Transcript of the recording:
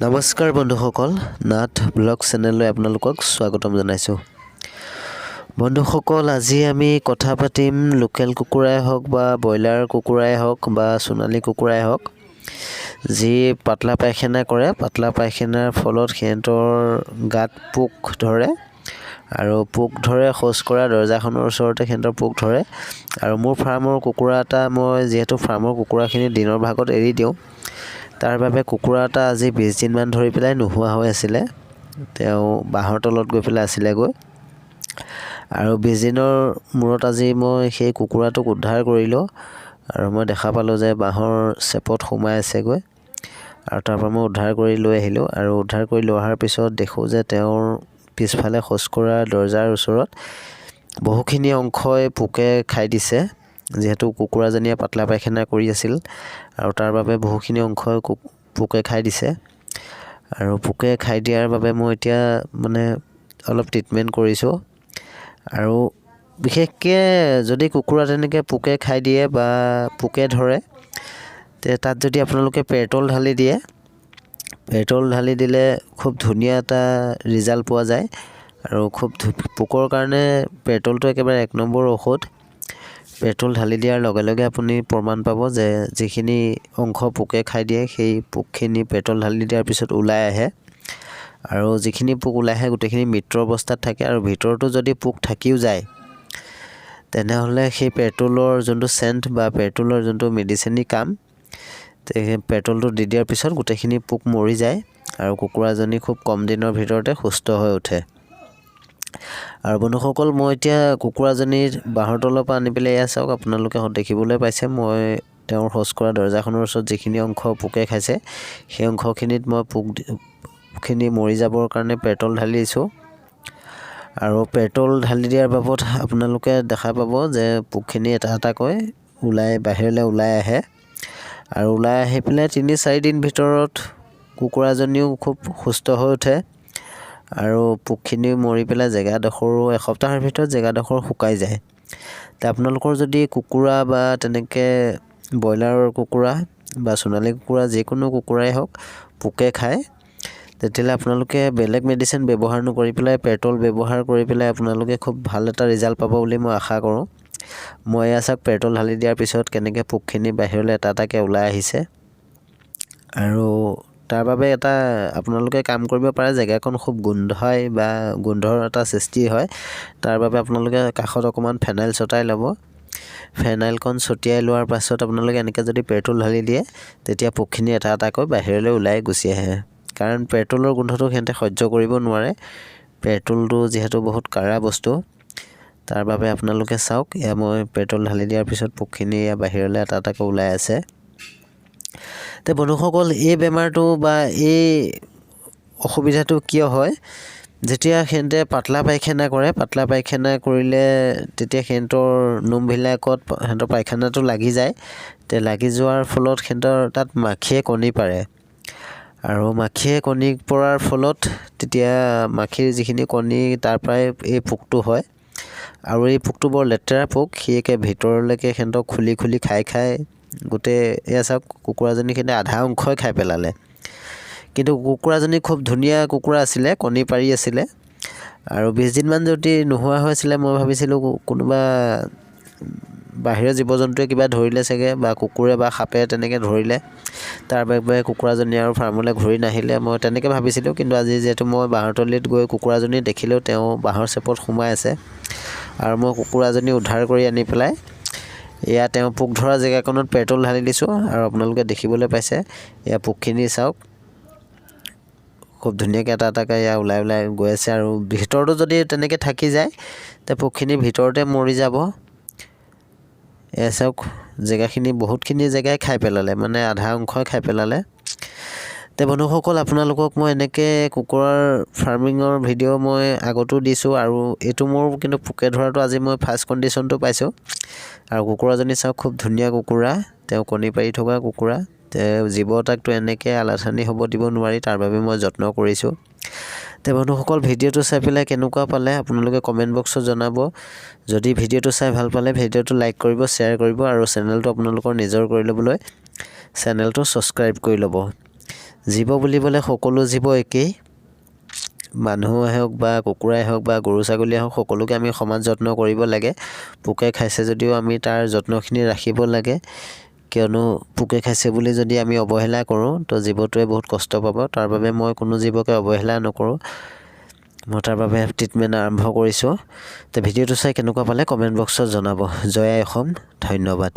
নমস্কাৰ বন্ধুসকল, নাথ ব্লগ চেনেললৈ আপোনালোকক স্বাগতম জনাইছোঁ। বন্ধুসকল, আজি আমি কথা পাতিম লোকেল কুকুৰাই হওক বা ব্ৰইলাৰ কুকুৰাই হওক বা সোণালী কুকুৰাই হওক, যি পাতলা পায়খানা কৰে। পাতলা পায়খানাৰ ফলত সিহঁতৰ গাত পোক ধৰে আৰু পোক ধৰে শৌচ কৰা দৰ্জাখনৰ ওচৰতে সিহঁতৰ পোক ধৰে। আৰু মোৰ ফাৰ্মৰ কুকুৰা এটা, মই যিহেতু ফাৰ্মৰ কুকুৰাখিনি দিনৰ ভাগত এৰি দিওঁ, তাৰ বাবে কুকুৰা এটা আজি 20 দিনমান ধৰি পেলাই নোহোৱা হৈ আছিলে। তেওঁ বাঁহৰ তলত গৈ পেলাই আছিলেগৈ আৰু 20 দিনৰ মূৰত আজি মই সেই কুকুৰাটোক উদ্ধাৰ কৰিলোঁ আৰু মই দেখা পালোঁ যে বাঁহৰ চেপত সোমাই আছেগৈ। আৰু তাৰ পৰা মই উদ্ধাৰ কৰি লৈ আহিলোঁ আৰু উদ্ধাৰ কৰি লৈ অহাৰ পিছত দেখোঁ যে তেওঁৰ পিছফালে শৌচ কৰা দৰ্জাৰ ওচৰত বহুখিনি অংশই পোকে খাই দিছে। যিহেতু কুকুৰাজনীয়ে পাতলা পায়খানা কৰি আছিল আৰু তাৰ বাবে বহুখিনি অংশই পোকে খাই দিছে। আৰু পোকে খাই দিয়াৰ বাবে মই এতিয়া অলপ ট্ৰিটমেণ্ট কৰিছোঁ। আৰু বিশেষকৈ যদি কুকুৰা তেনেকৈ পোকে খাই দিয়ে বা পোকে ধৰে, তাত যদি আপোনালোকে পেট্ৰল ঢালি দিয়ে, পেট্ৰল ঢালি দিলে খুব ধুনীয়া এটা ৰিজাল্ট পোৱা যায়। আৰু খুব পোকৰ কাৰণে পেট্ৰলটো একেবাৰে 1 নম্বৰ ঔষধ। পেট্ৰল ঢালি দিয়াৰ লগে লগে আপুনি প্ৰমাণ পাব যে যিখিনি অংশ পোকে খাই দিয়ে, সেই পোকখিনি পেট্ৰল ঢালি দিয়াৰ পিছত ওলাই আহে। আৰু যিখিনি পোক ওলাই আহে গোটেইখিনি মৃত অৱস্থাত থাকে। আৰু ভিতৰতো যদি পোক থাকিও যায়, তেনেহ'লে সেই পেট্ৰলৰ যোনটো চেণ্ট বা পেট্ৰলৰ যোনটো মেডিচিনি কাম, সেই পেট্ৰলটো দি দিয়াৰ পিছত গোটেইখিনি পোক মৰি যায় আৰু কুকুৰাজনী খুব কম দিনৰ ভিতৰতে সুস্থ হৈ উঠে। আৰু বন্ধুসকল, মই এতিয়া কুকুৰাজনীৰ বাঁহৰ তলৰ পৰা আনি পেলাই এয়া চাওক, আপোনালোকে দেখিবলৈ পাইছে, মই তেওঁৰ শৌচ কৰা দৰ্জাখনৰ ওচৰত যিখিনি অংশ পোকে খাইছে, সেই অংশখিনিত মই পোকখিনি মৰি যাবৰ কাৰণে পেট্ৰল ঢালি দিছোঁ। আৰু পেট্ৰল ঢালি দিয়াৰ বাবদ আপোনালোকে দেখা পাব যে পোকখিনি এটা এটাকৈ বাহিৰলৈ ওলাই আহে। আৰু ওলাই আহি পেলাই 3-4 দিন ভিতৰত কুকুৰাজনীও খুব সুস্থ হৈ উঠে আৰু পোকখিনি মৰি পেলাই জেগাডোখৰো এসপ্তাহৰ ভিতৰত জেগাডোখৰ শুকাই যায়। আপোনালোকৰ যদি কুকুৰা বা তেনেকৈ ব্ৰইলাৰৰ কুকুৰা বা সোণালী কুকুৰা, যিকোনো কুকুৰাই হওক, পোকে খায়, তেতিয়াহ'লে আপোনালোকে বেলেগ মেডিচিন ব্যৱহাৰ নকৰি পেলাই পেট্ৰল ব্যৱহাৰ কৰি পেলাই আপোনালোকে খুব ভাল এটা ৰিজাল্ট পাব বুলি মই আশা কৰোঁ। মই এয়া চাওক, পেট্ৰল ঢালি দিয়াৰ পিছত কেনেকৈ পোকখিনি বাহিৰলৈ এটা এটাকৈ ওলাই আহিছে। আৰু তাৰ বাবে এটা আপোনালোকে কাম কৰিব পাৰে, জেগাকণ খুব গোন্ধাই বা গোন্ধৰ এটা সৃষ্টি হয়। তাৰ বাবে আপোনালোকে কাষত অকণমান ফেনাইল ছটাই ল'ব। ফেনাইলকণ ছটিয়াই লোৱাৰ পাছত আপোনালোকে এনেকৈ যদি পেট্ৰল ঢালি দিয়ে, তেতিয়া পোকখিনি এটা এটাকৈ বাহিৰলৈ ওলাই গুচি আহে। কাৰণ পেট্ৰলৰ গোন্ধটো সিহঁতে সহ্য কৰিব নোৱাৰে। পেট্ৰলটো যিহেতু বহুত কাঢ়া বস্তু, তাৰ বাবে আপোনালোকে চাওক, এয়া মই পেট্ৰল ঢালি দিয়াৰ পিছত পোকখিনি বাহিৰলৈ এটা এটাকৈ ওলাই আছে। বন্ধুসকল, এই বেমাৰটো বা এই অসুবিধাটো কিয় হয়? যেতিয়া সিহঁতে পাতলা পায়খানা কৰে, পাতলা পায়খানা কৰিলে তেতিয়া সিহঁতৰ নোমবিলাকত সিহঁতৰ পায়খানাটো লাগি যায়। লাগি যোৱাৰ ফলত সিহঁতৰ তাত মাখিয়ে কণী পাৰে। আৰু মাখিয়ে কণী পৰাৰ ফলত তেতিয়া মাখিৰ যিখিনি কণী, তাৰ পৰাই এই পোকটো হয়। আৰু এই পোকটো বৰ লেতেৰা পোক, সি ভিতৰলৈকে সিহঁতক খুলি খুলি খাই গোটেই এয়া চাওক, কুকুৰাজনীখিনি আধা অংশই খাই পেলালে। কিন্তু কুকুৰাজনী খুব ধুনীয়া কুকুৰা আছিলে, কণী পাৰি আছিলে। আৰু 20 দিনমান যদি নোহোৱা হৈছিলে, মই ভাবিছিলোঁ কোনোবা বাহিৰৰ জীৱ জন্তুৱে কিবা ধৰিলে চাগে, বা কুকুৰে বা সাপে তেনেকৈ ধৰিলে, তাৰ বাবে কুকুৰাজনী আৰু ফাৰ্মলৈ ঘূৰি নাহিলে, মই তেনেকৈ ভাবিছিলোঁ। কিন্তু আজি যিহেতু মই বাঁহৰ তলিত গৈ কুকুৰাজনী দেখিলোঁ, তেওঁ বাঁহৰ চেপত সোমাই আছে। আৰু মই কুকুৰাজনী উদ্ধাৰ কৰি আনি পেলাই এয়া তেওঁ পোক ধৰা জেগাকণত পেট্ৰল ঢালি দিছোঁ। আৰু আপোনালোকে দেখিবলৈ পাইছে, এয়া পোকখিনি চাওক, খুব ধুনীয়াকৈ এটা এটাকৈ এয়া ওলাই ওলাই গৈ আছে। আৰু ভিতৰতো যদি তেনেকৈ থাকি যায়, পোকখিনি ভিতৰতে মৰি যাব। এয়া চাওক, জেগাখিনি বহুতখিনি জেগাই খাই পেলালে, আধা অংশই খাই পেলালে। বন্ধুসকল, আপোনালোকক মই এনেকৈ কুকুৰাৰ ফাৰ্মিঙৰ ভিডিঅ' মই আগতো দিছোঁ। আৰু এইটো মোৰ কিন্তু পোকে ধৰাটো আজি মই ফাৰ্ষ্ট কণ্ডিশ্যনটো পাইছোঁ। আৰু কুকুৰাজনী চাওক, খুব ধুনীয়া কুকুৰা, তেওঁ কণী পাৰি থকা কুকুৰা। জীৱ এটাকতো এনেকৈ আলাথানি হ'ব দিব নোৱাৰি, তাৰ বাবে মই যত্ন কৰিছোঁ। বন্ধুসকল, ভিডিঅ'টো চাই পেলাই কেনেকুৱা পালে আপোনালোকে কমেণ্ট বক্সত জনাব। যদি ভিডিঅ'টো চাই ভাল পালে ভিডিঅ'টো লাইক কৰিব, শ্বেয়াৰ কৰিব আৰু চেনেলটো আপোনালোকৰ নিজৰ কৰি ল'বলৈ চেনেলটো ছাবস্ক্ৰাইব কৰি ল'ব। জীৱ বুলিবলৈ সকলো জীৱ একেই, মানুহে হওক বা কুকুৰাই হওক বা গৰু ছাগলীয়ে হওক, সকলোকে আমি সমান যত্ন কৰিব লাগে। পোকে খাইছে যদিও আমি তাৰ যত্নখিনি ৰাখিব লাগে, কিয়নো পোকে খাইছে বুলি যদি আমি অৱহেলা কৰোঁ তো জীৱটোৱে বহুত কষ্ট পাব। তাৰ বাবে মই কোনো জীৱকে অৱহেলা নকৰোঁ। মই তাৰ বাবে ট্ৰিটমেণ্ট আৰম্ভ কৰিছোঁ। তো ভিডিঅ'টো চাই কেনেকুৱা পালে কমেণ্ট বক্সত জনাব। জয় আই অসম, ধন্যবাদ।